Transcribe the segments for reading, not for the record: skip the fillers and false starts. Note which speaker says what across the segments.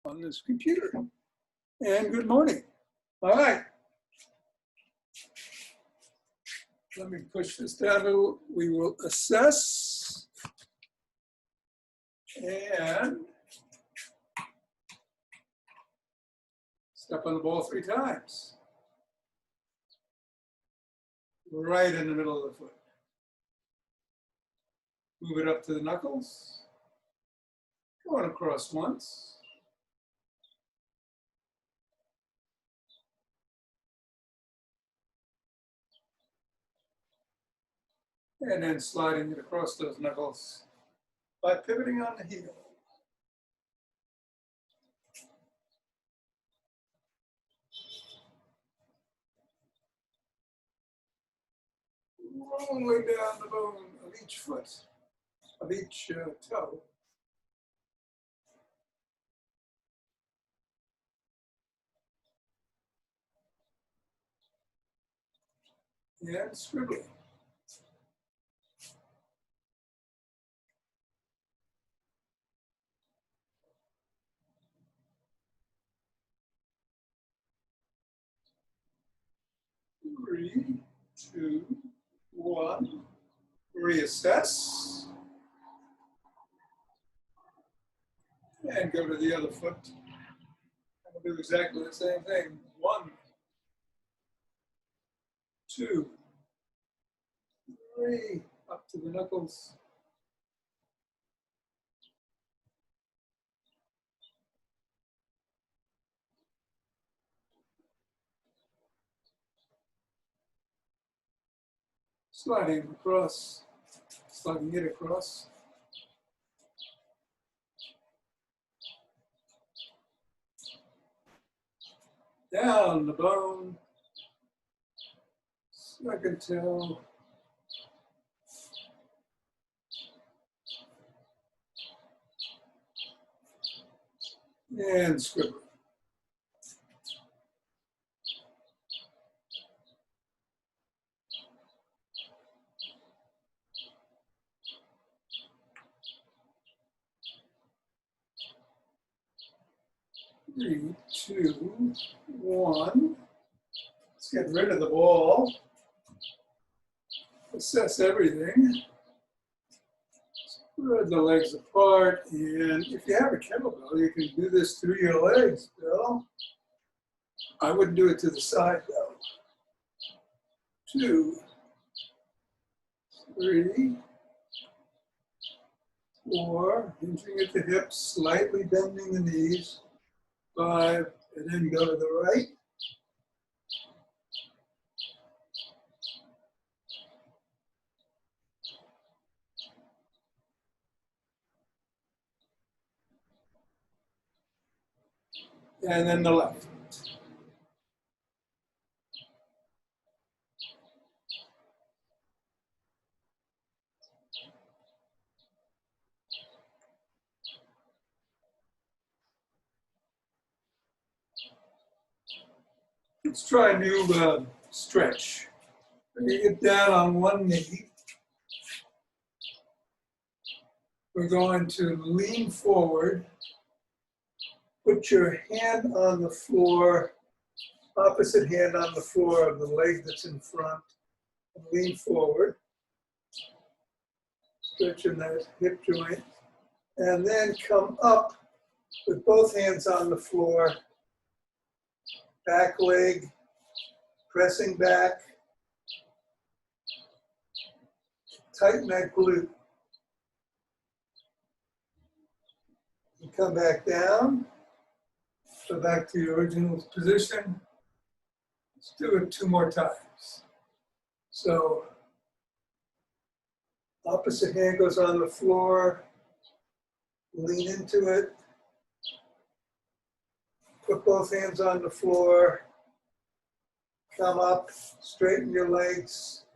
Speaker 1: on this computer. And good morning. All right. Let me push this down. We will assess and step on the ball 3 times. Right in the middle of the foot. Move it up to the knuckles. Going across once. And then sliding it across those knuckles by pivoting on the heel. Rolling down the bone of each foot, of each toe. And scribbling. Three, 2, 1. Reassess. And go to the other foot. And we'll do exactly the same thing. 1, 2, 3. Up to the knuckles. Sliding across, sliding it across. Down the bone, second toe. And scribble. Three, 2, 1. Let's get rid of the ball. Assess everything. Spread the legs apart. And if you have a kettlebell, you can do this through your legs, Bill. I wouldn't do it to the side, though. 2, 3, 4. Hinging at the hips, slightly bending the knees. 5, and then go to the right. And then the left. Let's try a new stretch. You get down on one knee. We're going to lean forward. Put your hand on the floor, opposite hand on the floor of the leg that's in front. And lean forward. Stretching that hip joint. And then come up with both hands on the floor. Back leg, pressing back. Tighten that glute. And come back down. Go back to your original position. Let's do it 2 more times. So, opposite hand goes on the floor. Lean into it. Put both hands on the floor. Come up, straighten your legs,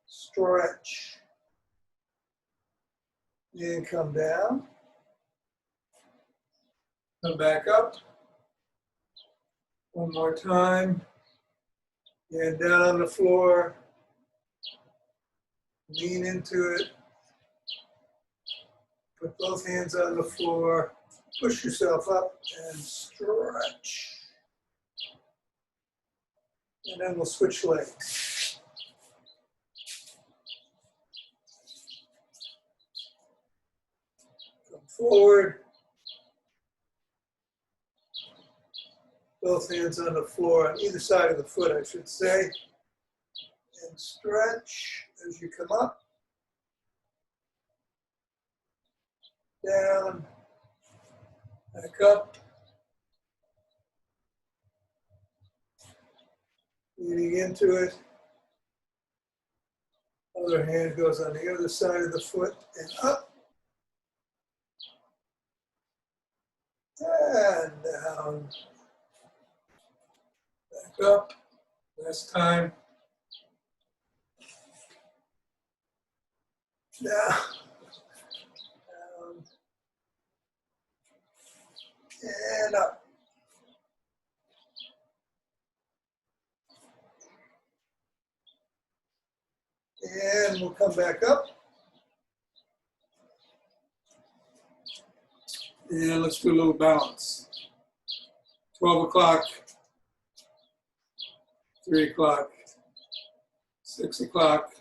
Speaker 1: stretch. And come down. Come back up. 1 more time. And down on the floor. Lean into it. Put both hands on the floor. push yourself up and stretch. And then we'll switch legs. Come forward. Both hands on the floor, on either side of the foot, I should say. And stretch as you come up. Down. Back up. Leaning into it. Other hand goes on the other side of the foot and up. And down. Back up. Last time. Down. Down. And up. And we'll come back up. And let's do a little balance. 12 o'clock, 3 o'clock, 6 o'clock,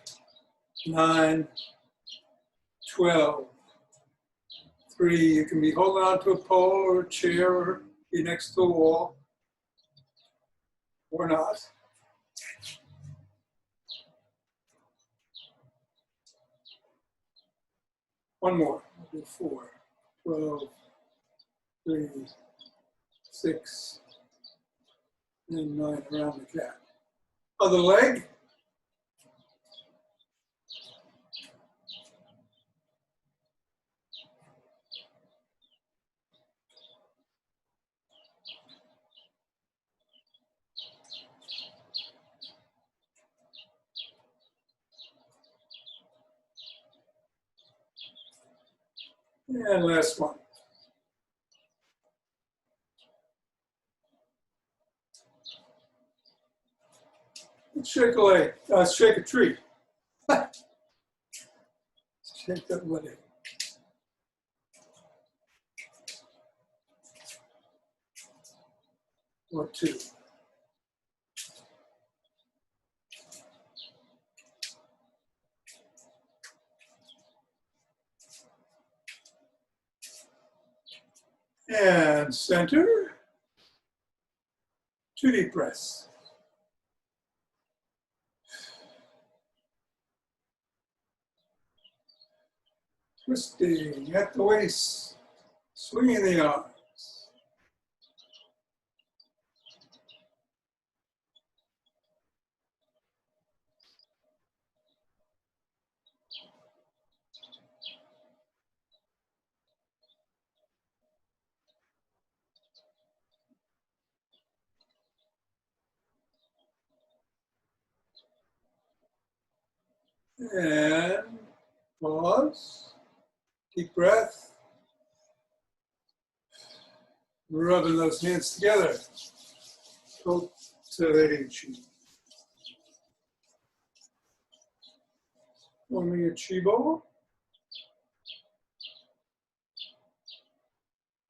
Speaker 1: 9, 12, 3. You can be holding on to a pole or a chair or be next to a wall or not. One more. We'll do 4, 12, 3, 6, and 9 around the cat. Other leg. And last one. Let's shake a leg. Shake a tree. Shake that leg. Or 2. And center. 2 deep breaths. Twisting at the waist, swinging the arms. And pause. Deep breath. Rubbing those hands together. Cultivating chi. Forming a chi ball.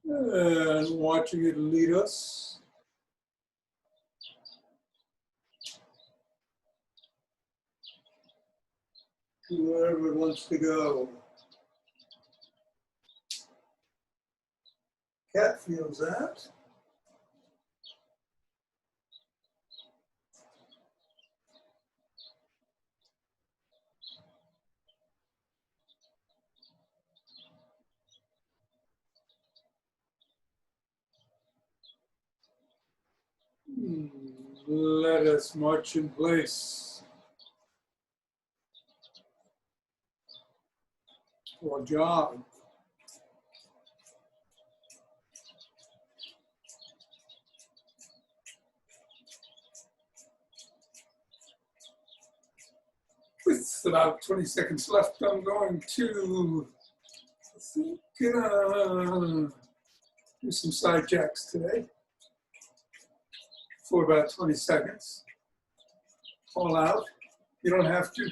Speaker 1: And watching it lead us. To wherever it wants to go. Cat feels that. Let us march in place. Or jog. With about 20 seconds left, I'm going to do some side jacks today for about 20 seconds. All out. You don't have to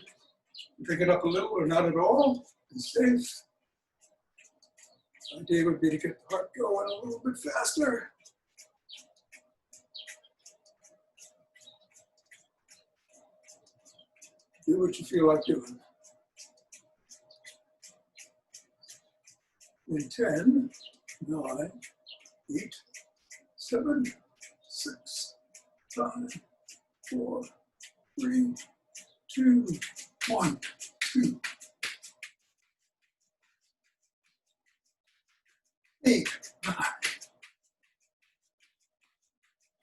Speaker 1: pick it up a little or not at all. It's safe. idea would be to get the heart going a little bit faster. Do what you feel like doing. In 10, 9, 8, 7, 6, 5, 4, 3, 2, 1, 2, 8, 9,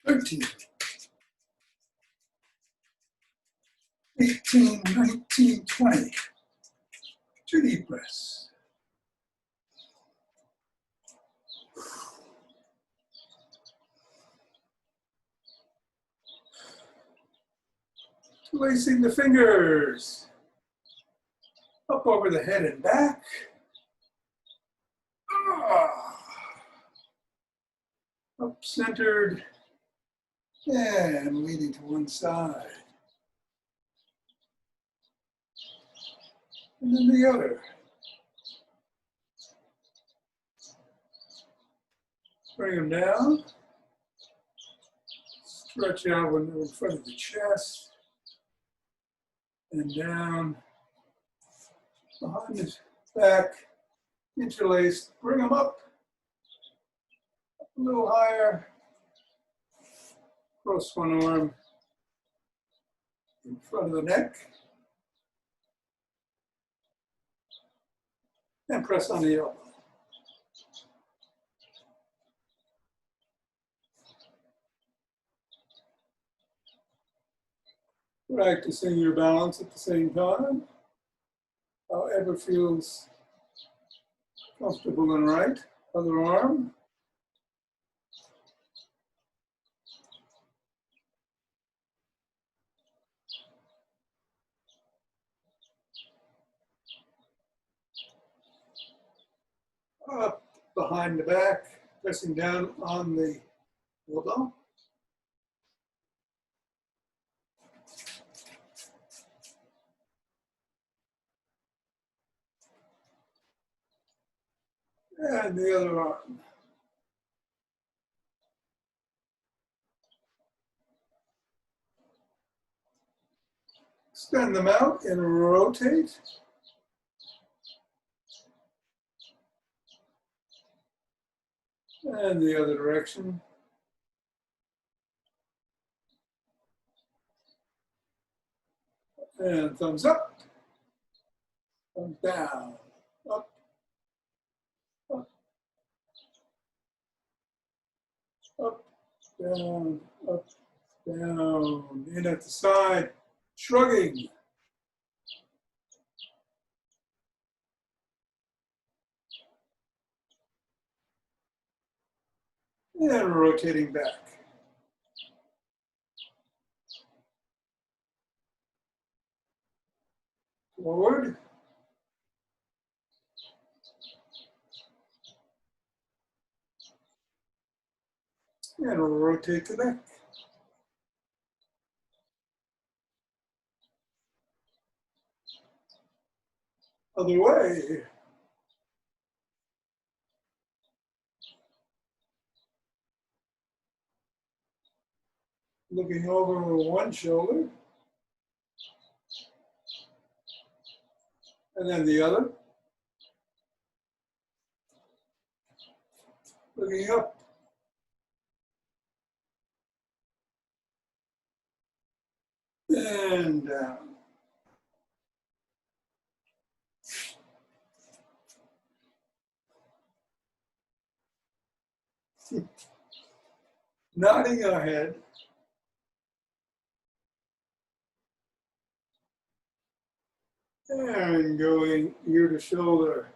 Speaker 1: 13, 18, 19, 20. 2 deep breaths. Placing the fingers up over the head and back. Up centered and leaning to one side. And then the other. Bring them down. Stretch out when they're in front of the chest. And down behind the back, interlaced. Bring them up a little higher. Cross one arm in front of the neck. And press on the elbow. Practicing your balance at the same time, however feels comfortable and right. Other arm. Up behind the back, pressing down on the elbow. And the other arm. Extend them out and rotate. And the other direction. And thumbs up, thumbs down, up, up, up, down, up, down. In at the side, shrugging. And rotating back. Forward. And rotate the neck. Other way. Looking over one shoulder. And then the other. Looking up. And down. Nodding our head. And going ear to shoulder.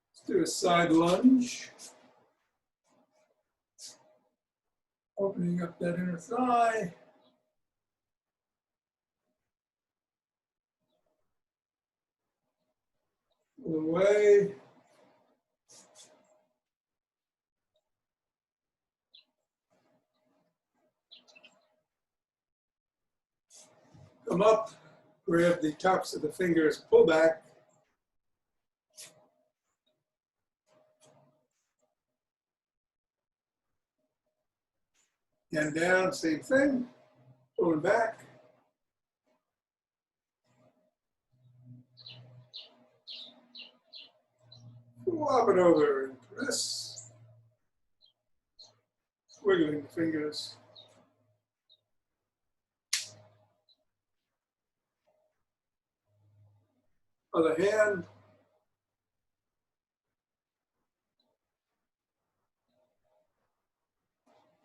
Speaker 1: Let's do a side lunge. Opening up that inner thigh. Away. Come up, grab the tops of the fingers, pull back. And down, same thing, pulling back. Flop it over and press. Wiggling the fingers. Other hand.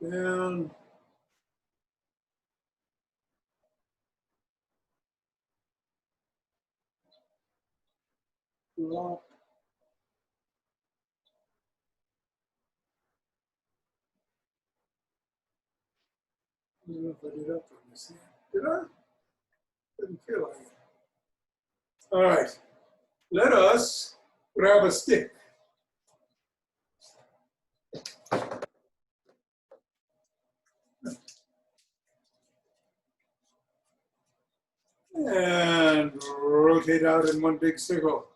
Speaker 1: Down. Flop. I don't know if I did up on this hand. Did I? Didn't feel like it. All right. Let us grab a stick. And rotate out in one big circle.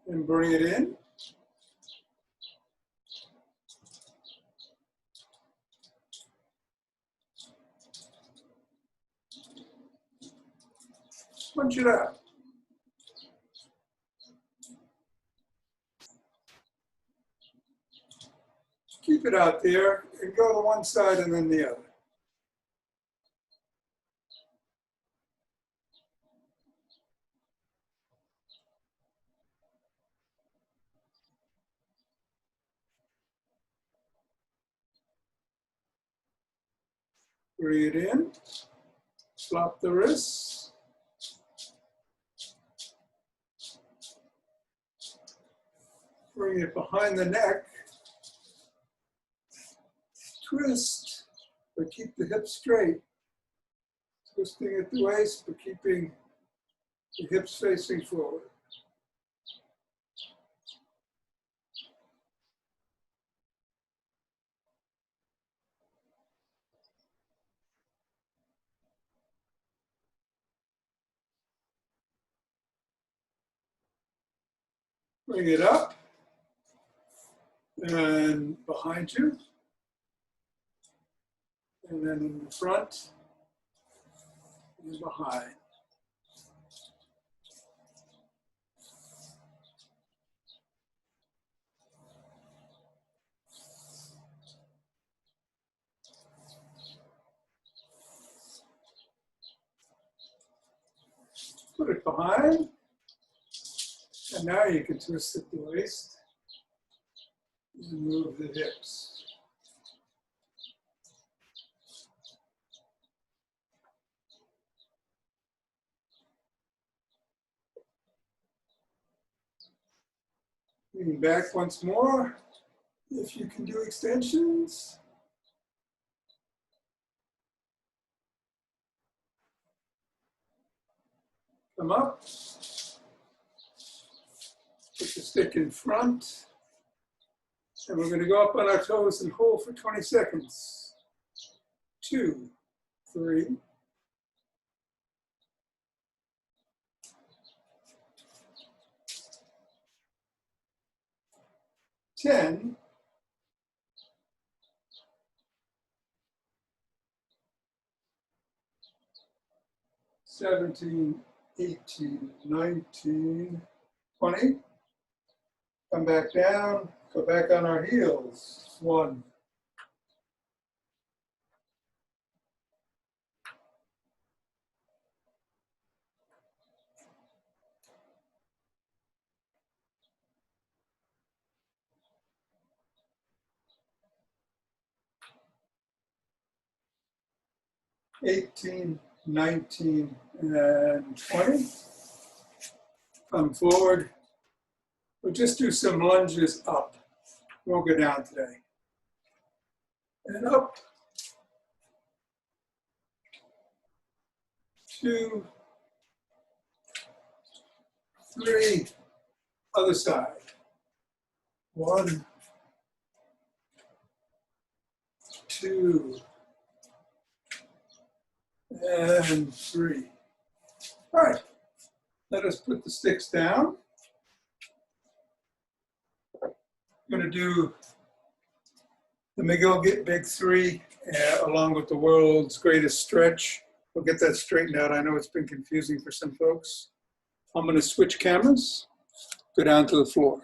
Speaker 1: And bring it in. Punch it out. Keep it out there and go to one side and then the other. Bring it in, flop the wrists. Bring it behind the neck. Twist, but keep the hips straight. Twisting at the waist, but keeping the hips facing forward. Bring it up and behind you. And then in the front and behind. Put it behind. And now you can twist at the waist and move the hips. Lean back once more. If you can do extensions. Come up. Put the stick in front. And we're going to go up on our toes and hold for 20 seconds. 2, 3. 10. 17, 18, 19, 20. Come back down, go back on our heels. 1. 18, 19, and 20. Come forward. We'll just do some lunges up. Won't go down today. And up. 2, 3. Other side. 1, 2, and 3. All right, let us put the sticks down. I'm going to do the McGill Big Three along with the world's greatest stretch. We'll get that straightened out. I know it's been confusing for some folks. I'm going to switch cameras, go down to the floor.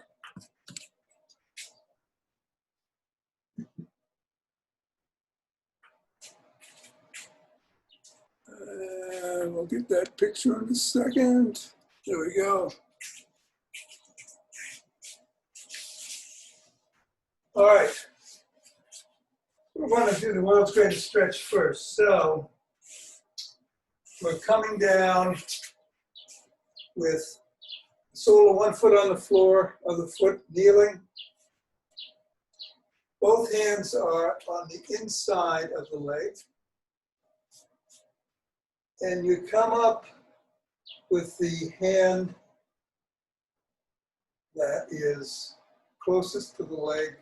Speaker 1: We'll get that picture in a second. There we go. All right. We want to do the world's greatest stretch first. So we're coming down with the sole of one foot on the floor, other foot kneeling. Both hands are on the inside of the leg. And you come up with the hand that is closest to the leg,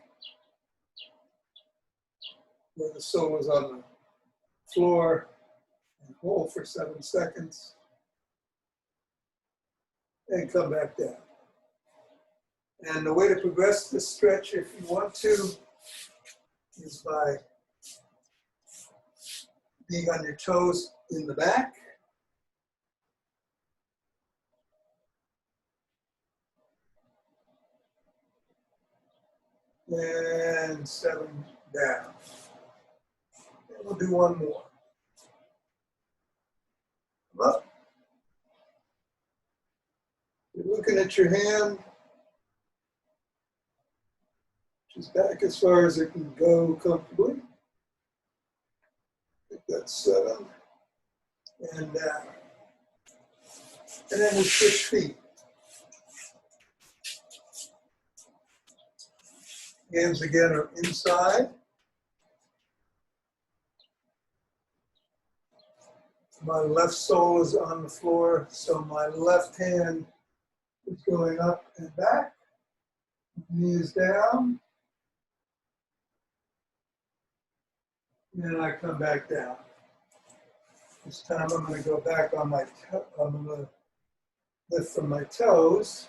Speaker 1: where the sole is on the floor, and hold for 7 seconds, and come back down. And the way to progress this stretch, if you want to, is by being on your toes in the back. And 7 down. And we'll do one more. Come up. You're looking at your hand, which is back as far as it can go comfortably. I think that's 7. And down. And then we switch feet. Hands again are inside. My left sole is on the floor, so my left hand is going up and back. Knee is down. And I come back down. This time I'm going to go back on my toe. I'm going to lift from my toes.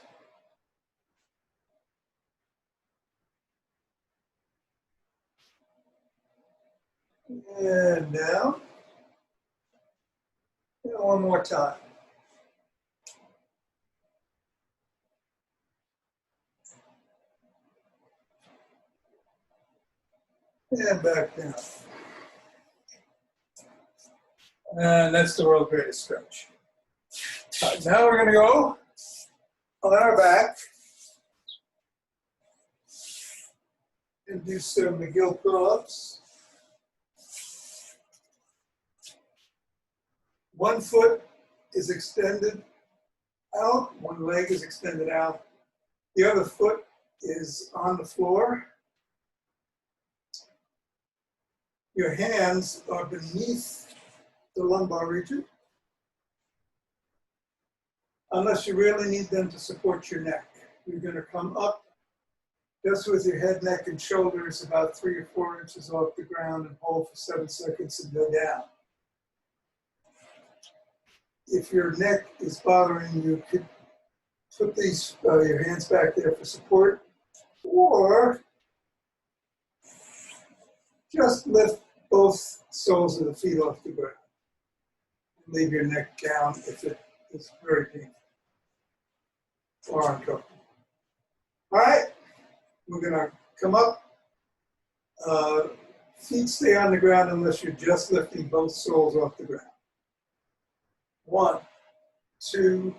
Speaker 1: And down. And one more time. And back down. And that's the world's greatest stretch. All right, now we're going to go on our back and do some McGill pull-ups. One foot is extended out, one leg is extended out. The other foot is on the floor. Your hands are beneath the lumbar region, unless you really need them to support your neck. You're going to come up just with your head, neck, and shoulders about 3 or 4 inches off the ground and hold for 7 seconds and go down. If your neck is bothering you, you could put these your hands back there for support, or just lift both soles of the feet off the ground. Leave your neck down if it is very painful or uncomfortable. All right, we're going to come up. Feet stay on the ground unless you're just lifting both soles off the ground. 1, 2,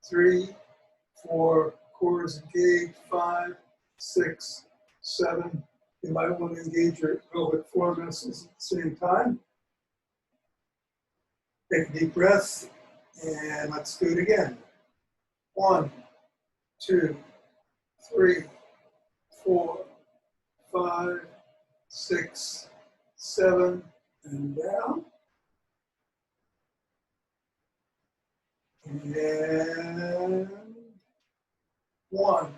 Speaker 1: 3, 4, core is engaged, 5, 6, 7. You might want to engage your pelvic floor muscles at the same time. Take a deep breath, and let's do it again. 1, 2, 3, 4, 5, 6, 7, and down. And 1,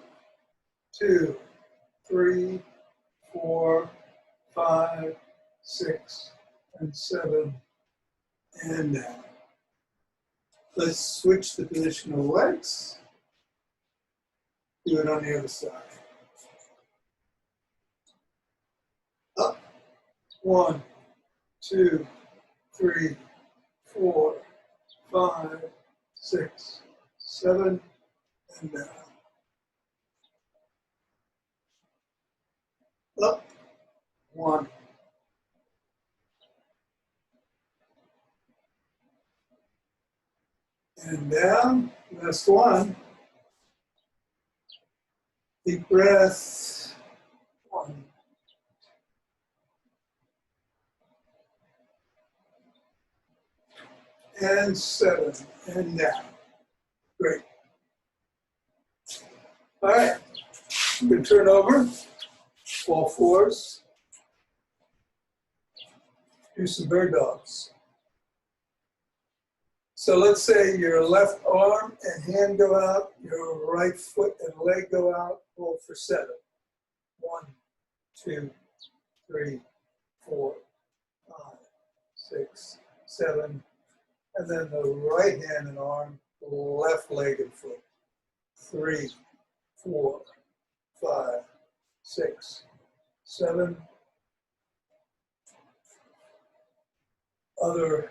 Speaker 1: 2, 3, 4, 5, 6, and 7, and down. Let's switch the position of the legs. Do it on the other side. Up. 1, 2, 3, 4, 5, 6, 7, and down. Up. 1. And down. Last one. Deep breath. 1. And 7. And down. Great. All right. You can turn over. All fours. Do some bird dogs. So let's say your left arm and hand go out, your right foot and leg go out, hold for 7. 1, 2, 3, 4, 5, 6, 7. And then the right hand and arm, left leg and foot. 3, 4, 5, 6, 7. Other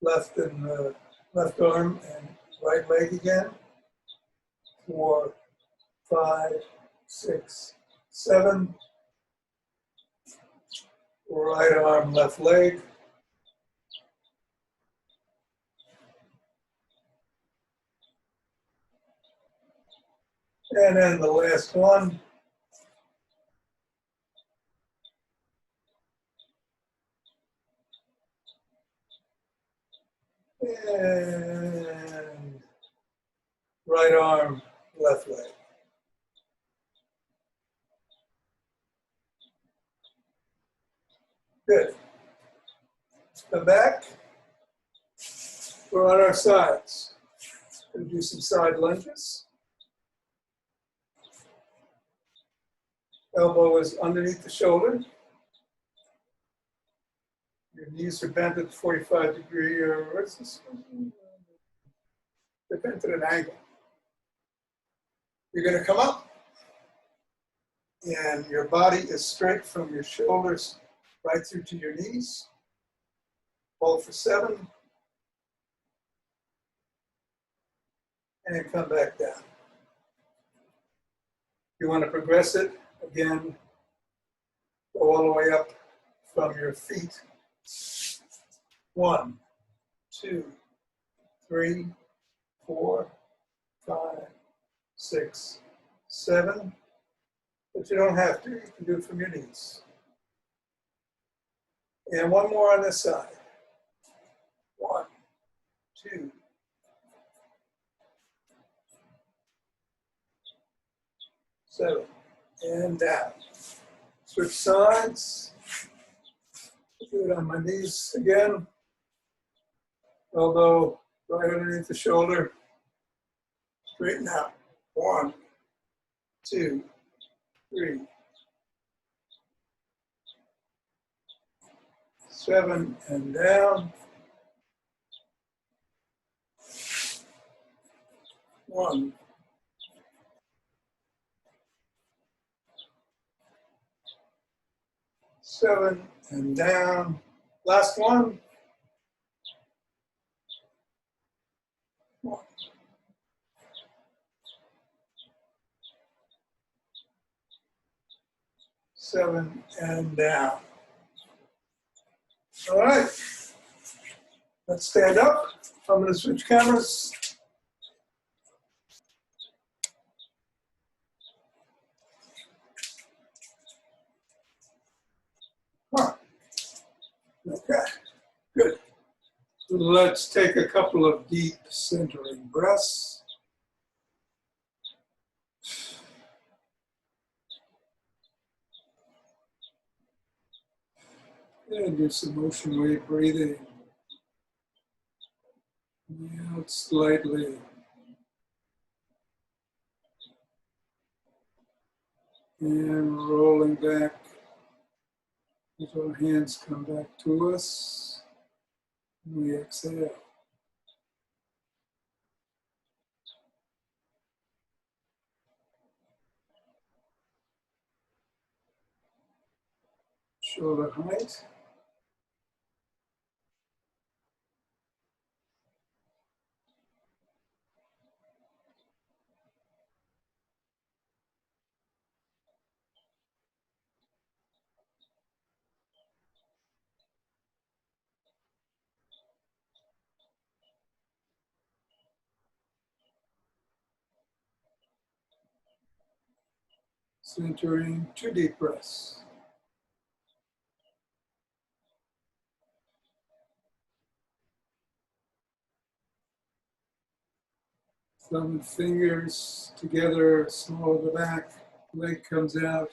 Speaker 1: left and left arm and right leg again. 4, 5, 6, 7. Right arm, left leg. And then the last one. And right arm, left leg. Good. Come back. We're on our sides. Going to do some side lunges. Elbow is underneath the shoulder. Your knees are bent at 45 degree, or what's this? They're bent at an angle. You're going to come up, and your body is straight from your shoulders right through to your knees. Hold for 7. And come back down. You want to progress it, again, go all the way up from your feet. 1, 2, 3, 4, 5, 6, 7. But you don't have to. You can do it from your knees. And one more on this side. 1, 2, 7, and down. Switch sides. Do it on my knees again. Elbow right underneath the shoulder. Straighten out. 1, 2, 3, 7, and down. 1, 7, and down. Last one. 1, 7, and down. All right. Let's stand up. I'm going to switch cameras. Huh. Okay, good. Let's take a couple of deep centering breaths. And do some motion wave breathing. Out slightly. And rolling back As our hands come back to us, we exhale. Shoulder height. Centering, 2 deep breaths. Thumb and fingers together, small of the back, leg comes out,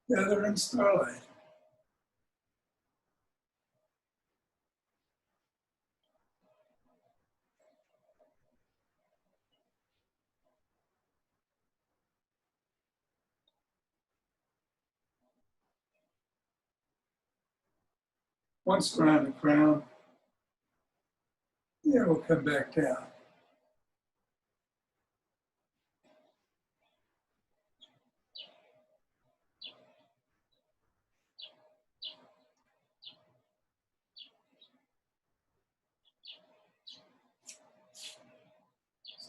Speaker 1: gather in starlight. Once around the crown, yeah, we'll come back down.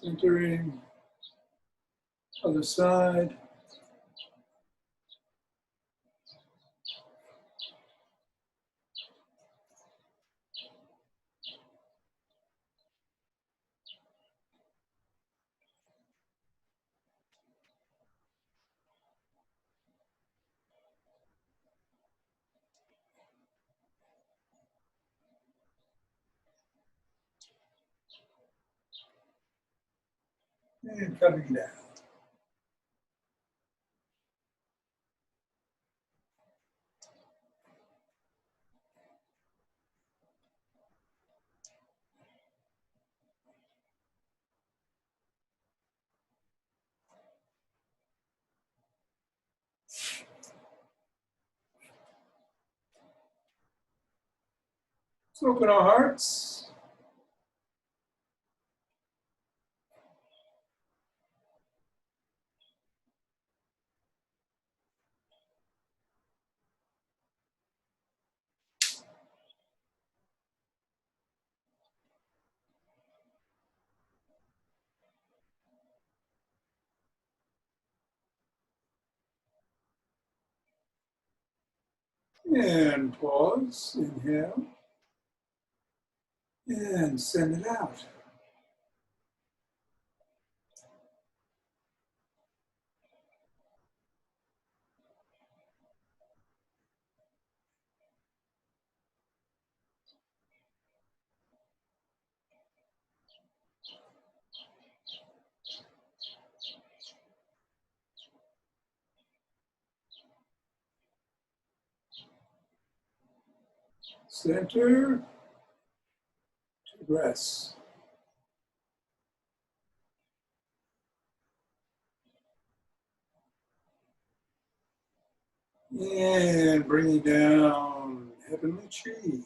Speaker 1: Centering, other side. And coming down. Let's open our hearts. And pause, inhale, and send it out. Center, 2 breaths. And bring it down, heavenly tree.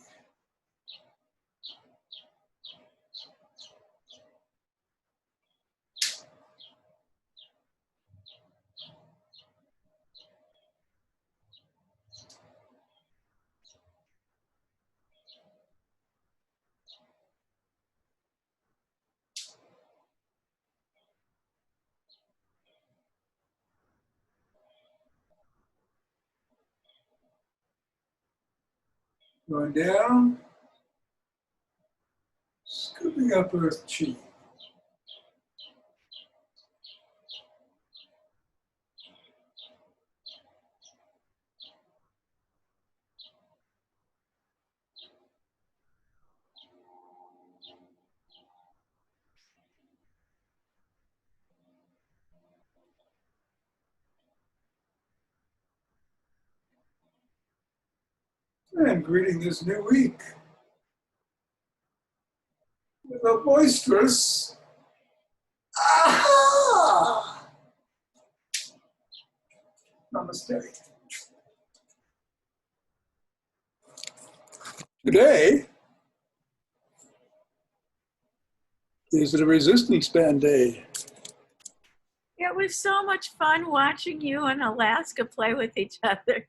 Speaker 1: Going down, scooping up earth chi. And greeting this new week with a boisterous aha! Namaste. Today is the resistance band day.
Speaker 2: It was so much fun watching you and Alaska play with each other.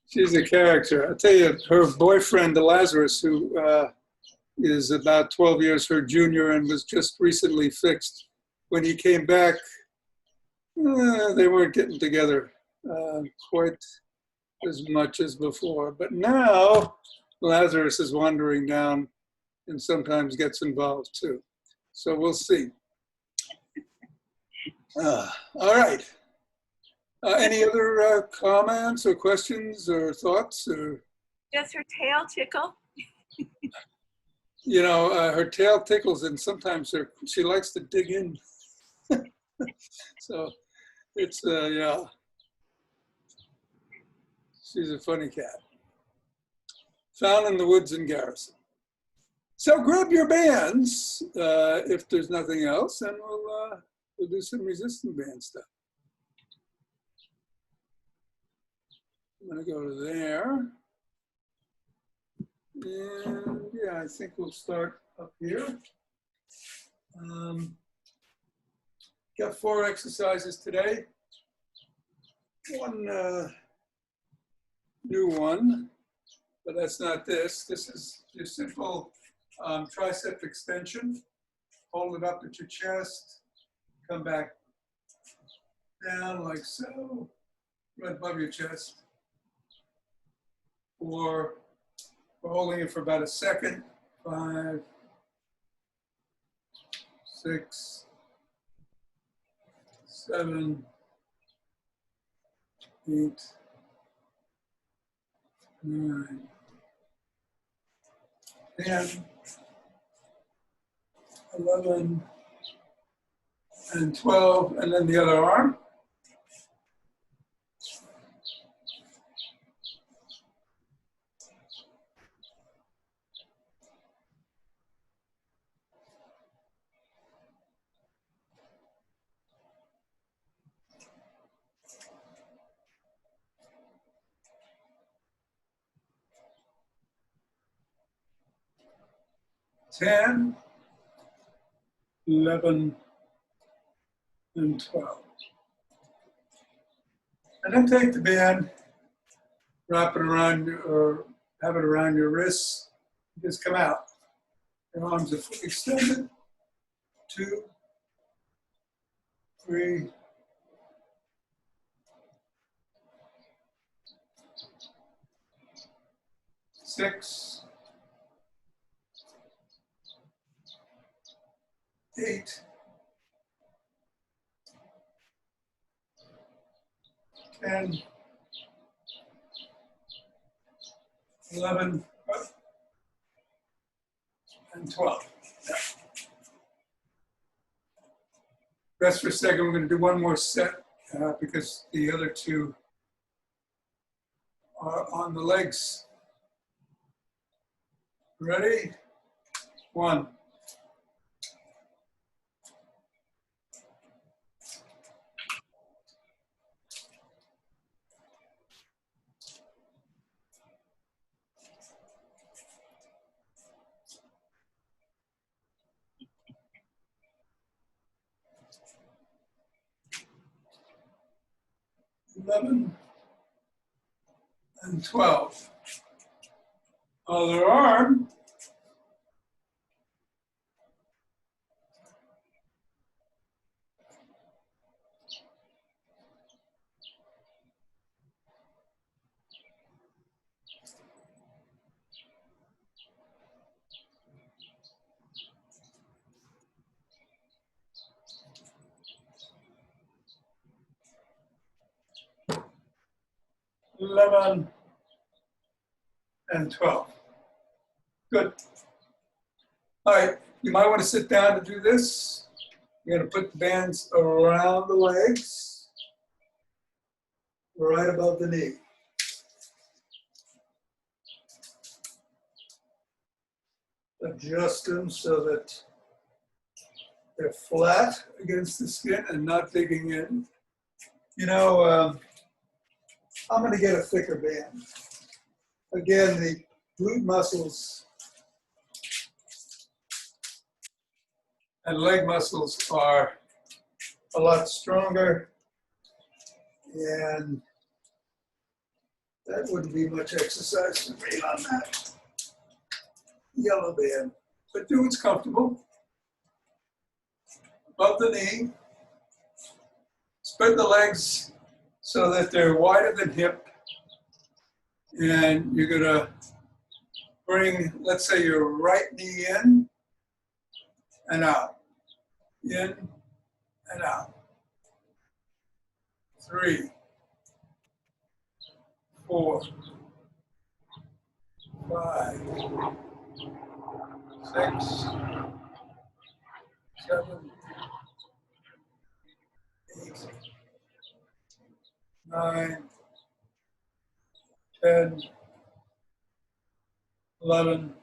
Speaker 1: She's a character. I'll tell you, her boyfriend, Lazarus, who is about 12 years her junior and was just recently fixed, when he came back, they weren't getting together quite as much as before. But now Lazarus is wandering down and sometimes gets involved too. So we'll see. All right. Any other comments or questions or thoughts? Or,
Speaker 2: Does her tail tickle?
Speaker 1: you know, her tail tickles and sometimes she likes to dig in. So it's, yeah. She's a funny cat. Found in the woods in Garrison. So grab your bands if there's nothing else, and we'll do some resistant band stuff. I'm going to go to there. And yeah, I think we'll start up here. Got 4 exercises today. One new one, but that's not this. This is your simple tricep extension. Hold it up at your chest. Come back down like so, right above your chest. Or we're holding it for about a second. 5, 6, 7, 8, 9, 10, 11, and 12, and then the other arm. Ten, 11, and 12. And then take the band, wrap it around or have it around your wrists. Just come out. Your arms are fully extended. 2, 3, 6, 8, 10, 11, and 12. Yeah. Rest for a second. We're going to do one more set because the other 2 are on the legs. Ready? 1. 11, and 12. Other arm. 11, and 12. Good. All right, you might want to sit down to do this. You're going to put the bands around the legs, right above the knee. Adjust them so that they're flat against the skin and not digging in. You know, I'm going to get a thicker band. Again, the glute muscles and leg muscles are a lot stronger, and that wouldn't be much exercise for me on that yellow band. But do what's comfortable. Above the knee. Spread the legs so that they're wider than hip. And you're gonna bring, let's say, your right knee in and out. In and out. 3, 4, 5, 6, 7, 8, 9, 10, 11,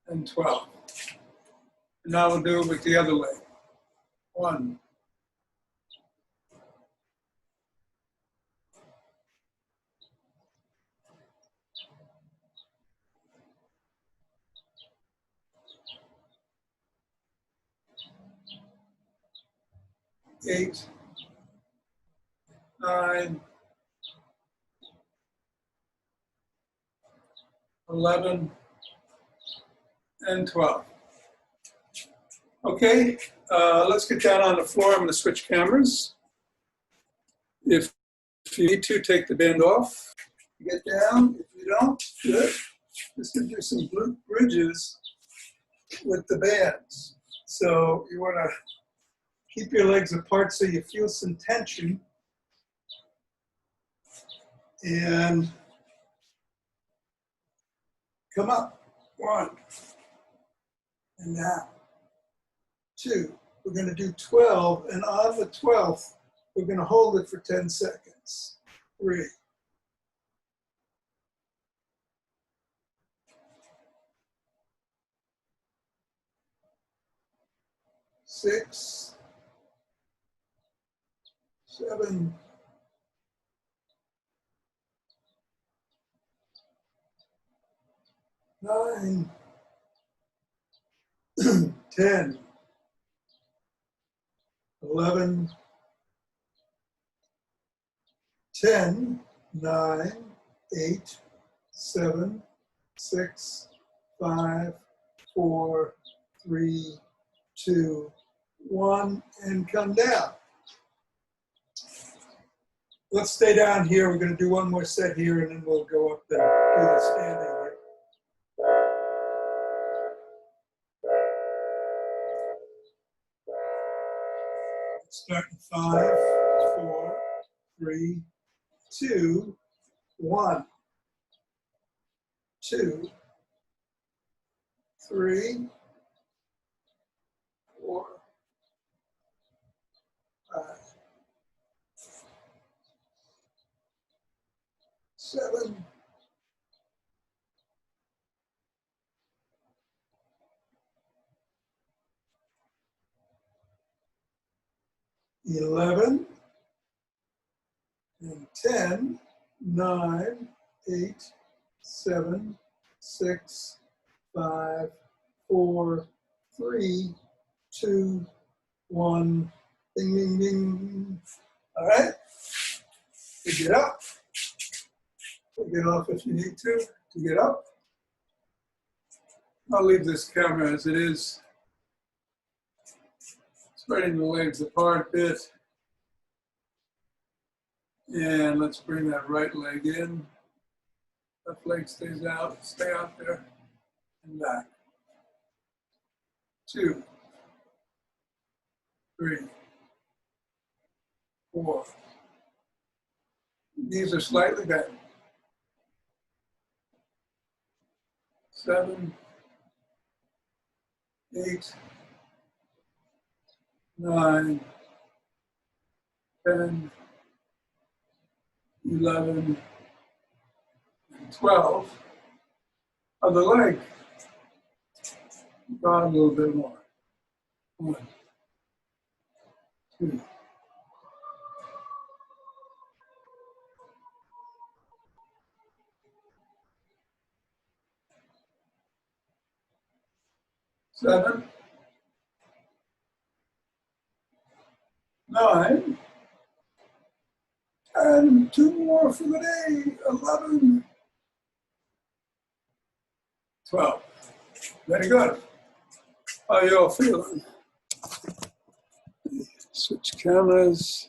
Speaker 1: and 12. And now we'll do it with the other leg. 1, 8, 9, 11, and 12. Okay, let's get down on the floor. I'm going to switch cameras. If you need to, take the band off. Get down. If you don't, good. Just going to do some glute bridges with the bands. So you want to keep your legs apart so you feel some tension. And come up. 1. And down. 2. We're going to do 12. And on the 12th, we're going to hold it for 10 seconds. 3. 6, 7, 9, 10, 11, 10, 9, 8, 7, 6, 5, 4, 3, 2, 1, and come down. Let's stay down here. We're going to do one more set here, and then we'll go up there, do the standing here. Start in 5, 4, 3, 2, 1. 2, 3, 4, 5, 7, 11, and 10, 9, 8, 7, 6, 5, 4, 3, 2, 1. Ding, ding, ding. All right. To get up. Get off if you need to get up. I'll leave this camera as it is. Spreading the legs apart a bit. And let's bring that right leg in. Left leg stays out, stay out there, and back. 2, 3, 4. Knees are slightly bent. 7, 8, 9, 10, 11, and 12. Other leg. Down a little bit more. 1, 2, 3, 7, 9, and 2 more for the day, 11, 12. Very good. How are you all feeling? Switch cameras.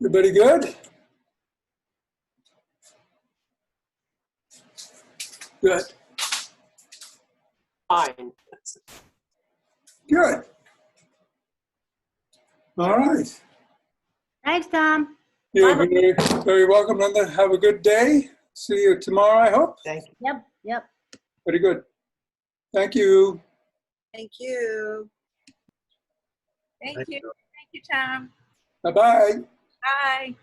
Speaker 1: Everybody good? Good.
Speaker 3: Fine.
Speaker 1: Good. All right.
Speaker 4: Thanks, Tom.
Speaker 1: You're
Speaker 4: Bye.
Speaker 1: very, very welcome, Linda. Have a good day. See you tomorrow, I hope.
Speaker 3: Thank you.
Speaker 4: Yep.
Speaker 1: Very good. Thank you.
Speaker 5: Thank you.
Speaker 2: Thank you. Thank you, Tom.
Speaker 1: Bye-bye.
Speaker 2: Bye.